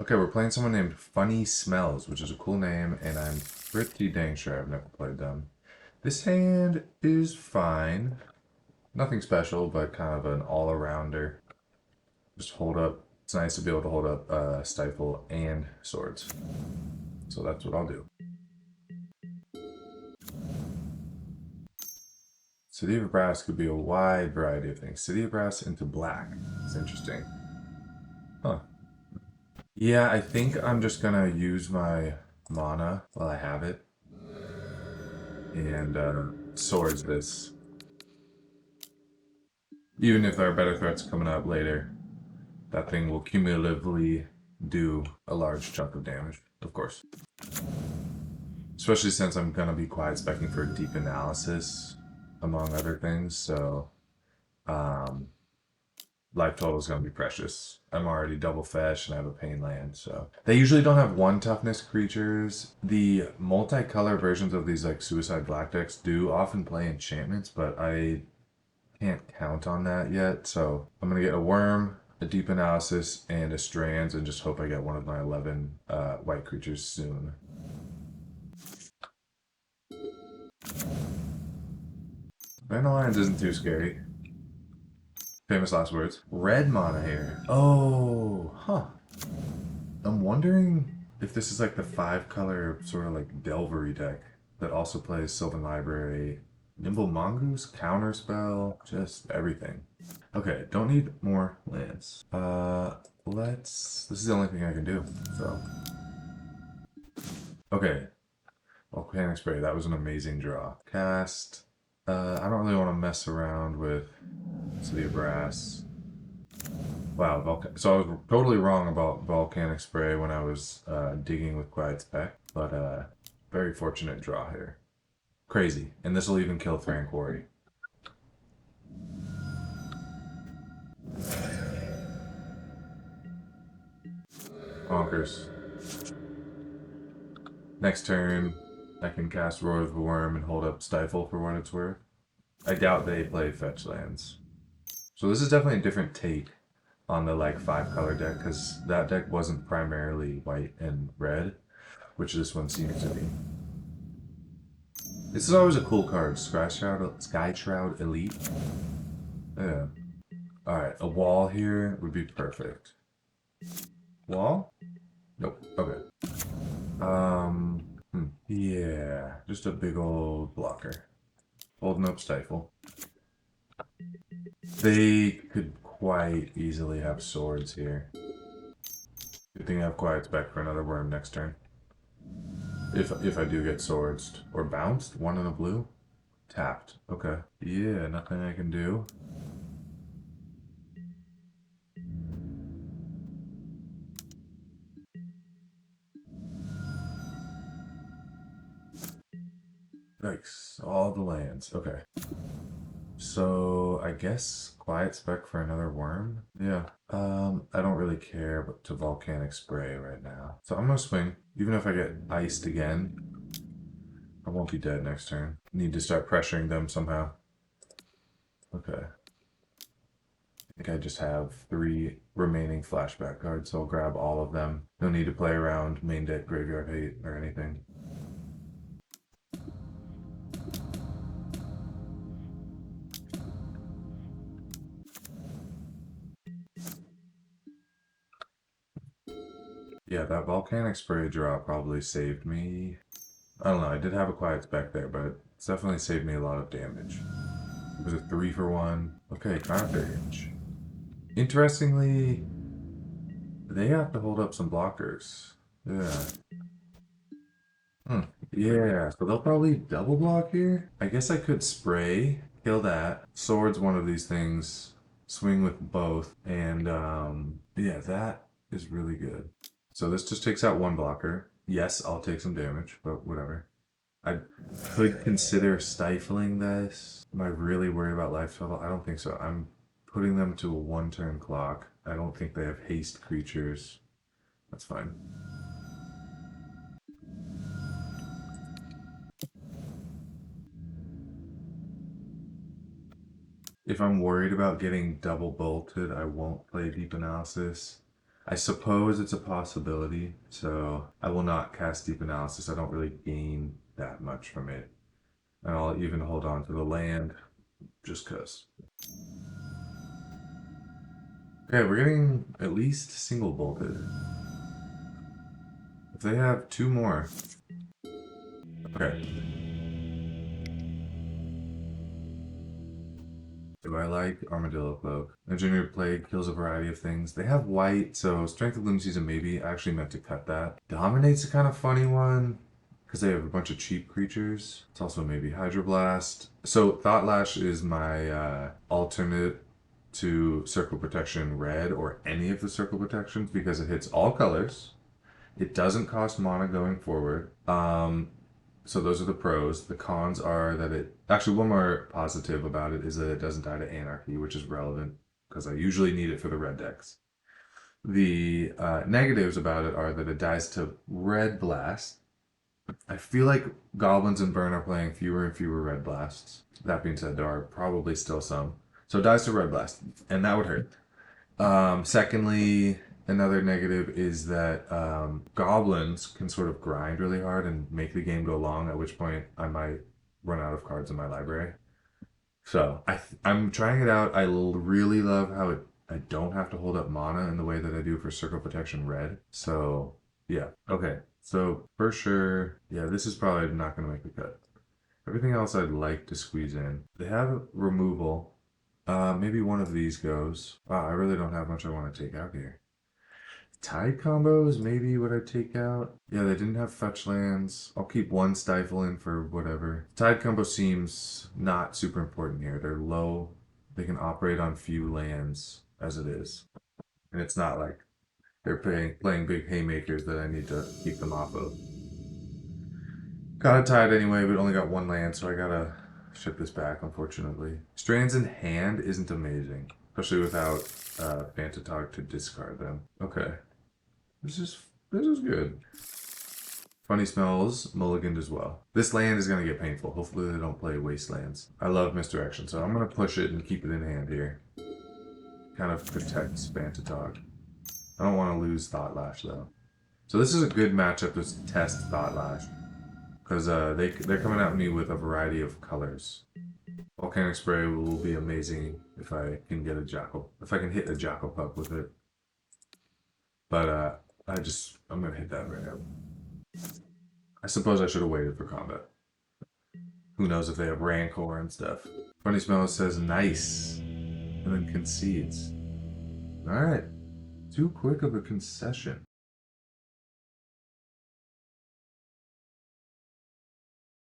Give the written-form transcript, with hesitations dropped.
Okay, we're playing someone named Funny Smells, which is a cool name, and I'm pretty dang sure I've never played them. This hand is fine. Nothing special, but kind of an all-arounder. Just hold up. It's nice to be able to hold up Stifle and Swords. So that's what I'll do. City of Brass could be a wide variety of things. City of Brass into black. It's interesting. Huh. Yeah, I think I'm just gonna use my mana while I have it and swords this. Even if there are better threats coming up later, that thing will cumulatively do a large chunk of damage, of course. Especially since I'm gonna be quiet specking for deep analysis, among other things, so um, life total is gonna be precious. I'm already double fetch and I have a pain land, so they usually don't have one toughness creatures. The multicolor versions of these like suicide black decks do often play enchantments, but I can't count on that yet. So I'm gonna get a worm, a deep analysis, and a strands, and just hope I get one of my 11 white creatures soon. Vandalions isn't too scary. Famous last words. Red mana here. Oh, huh. I'm wondering if this is like the 5-color sort of like Delvery deck that also plays Sylvan Library, Nimble Mongoose, Counterspell, just everything. Okay, don't need more lands. This is the only thing I can do, so. Okay, Volcanic Spray, that was an amazing draw. Cast, I don't really want to mess around with City of Brass. Wow, so I was totally wrong about Volcanic Spray when I was digging with Quiet Spec, but very fortunate draw here. Crazy, and this will even kill Thran Quarry. Bonkers. Next turn, I can cast Roar of the Worm and hold up Stifle for what it's worth. I doubt they play fetch lands. So this is definitely a different take on the like 5-color deck, because that deck wasn't primarily white and red, which this one seems to be. This is always a cool card, Sky Shroud Elite. Yeah. Alright, a wall here would be perfect. Wall? Nope. Okay. Yeah, just a big old blocker. Holding up Stifle. They could quite easily have swords here. Good thing I have Quiet Spec for another worm next turn. If I do get swords. Or bounced? One in a blue? Tapped. Okay. Yeah, nothing I can do. Yikes. All the lands. Okay. So I guess Quiet Spec for another worm? Yeah. I don't really care but to Volcanic Spray right now. So I'm gonna swing. Even if I get iced again, I won't be dead next turn. Need to start pressuring them somehow. Okay. I think I just have 3 remaining flashback cards, so I'll grab all of them. No need to play around main deck graveyard hate or anything. Yeah, that Volcanic Spray draw probably saved me. I don't know, I did have a Quiet Spec there, but it's definitely saved me a lot of damage. It was a 3 for 1. Okay, Carnage. Interestingly, they have to hold up some blockers. Yeah. Hmm. Yeah, so they'll probably double block here. I guess I could spray, kill that. Sword's one of these things. Swing with both. And yeah, that is really good. So this just takes out one blocker. Yes, I'll take some damage, but whatever. I could consider stifling this. Am I really worried about life total? I don't think so. I'm putting them to a 1-turn clock. I don't think they have haste creatures. That's fine. If I'm worried about getting double bolted, I won't play deep analysis. I suppose it's a possibility, so I will not cast Deep Analysis. I don't really gain that much from it. And I'll even hold on to the land, just cause. Okay, we're getting at least single bolted. If they have two more. Okay. Do I like Armadillo Cloak? Engineered Plague kills a variety of things. They have white, so Strength of Limb Season maybe. I actually meant to cut that. Dominate's a kind of funny one because they have a bunch of cheap creatures. It's also maybe Hydroblast. So Thought Lash is my alternate to Circle Protection Red or any of the Circle Protections because it hits all colors. It doesn't cost mana going forward. So those are the pros. The cons are that it actually one more positive about it is that it doesn't die to Anarchy, which is relevant because I usually need it for the red decks. The negatives about it are that it dies to Red Blast. I feel like Goblins and Burn are playing fewer and fewer Red Blasts. That being said, there are probably still some. So it dies to Red Blast, and that would hurt. Secondly, another negative is that goblins can sort of grind really hard and make the game go long, at which point I might run out of cards in my library. So I'm trying it out. I really love how I don't have to hold up mana in the way that I do for Circle Protection Red. So yeah, okay. So for sure, yeah, this is probably not going to make the cut. Everything else I'd like to squeeze in. They have removal. Maybe one of these goes. Wow, I really don't have much I want to take out here. Tide combos, maybe what I take out. Yeah, they didn't have fetch lands. I'll keep one stifle in for whatever. Tide combo seems not super important here. They're low. They can operate on few lands as it is. And it's not like they're playing big haymakers that I need to keep them off of. Got a Tide anyway, but only got one land, so I gotta ship this back, unfortunately. Strands in hand isn't amazing, especially without Fantatog to discard them. Okay. This is good. Funny Smells mulliganed as well. This land is going to get painful. Hopefully they don't play Wastelands. I love Misdirection, so I'm going to push it and keep it in hand here. Kind of protects Fantatog. I don't want to lose Thought Lash, though. So this is a good matchup to test Thought Lash. Because they're coming at me with a variety of colors. Volcanic Spray will be amazing if I can get a Jackal. If I can hit a Jackal Pup with it. But I'm gonna hit that right now. I suppose I should have waited for combat. Who knows if they have Rancor and stuff. Funny Smell says nice, and then concedes. Alright. Too quick of a concession.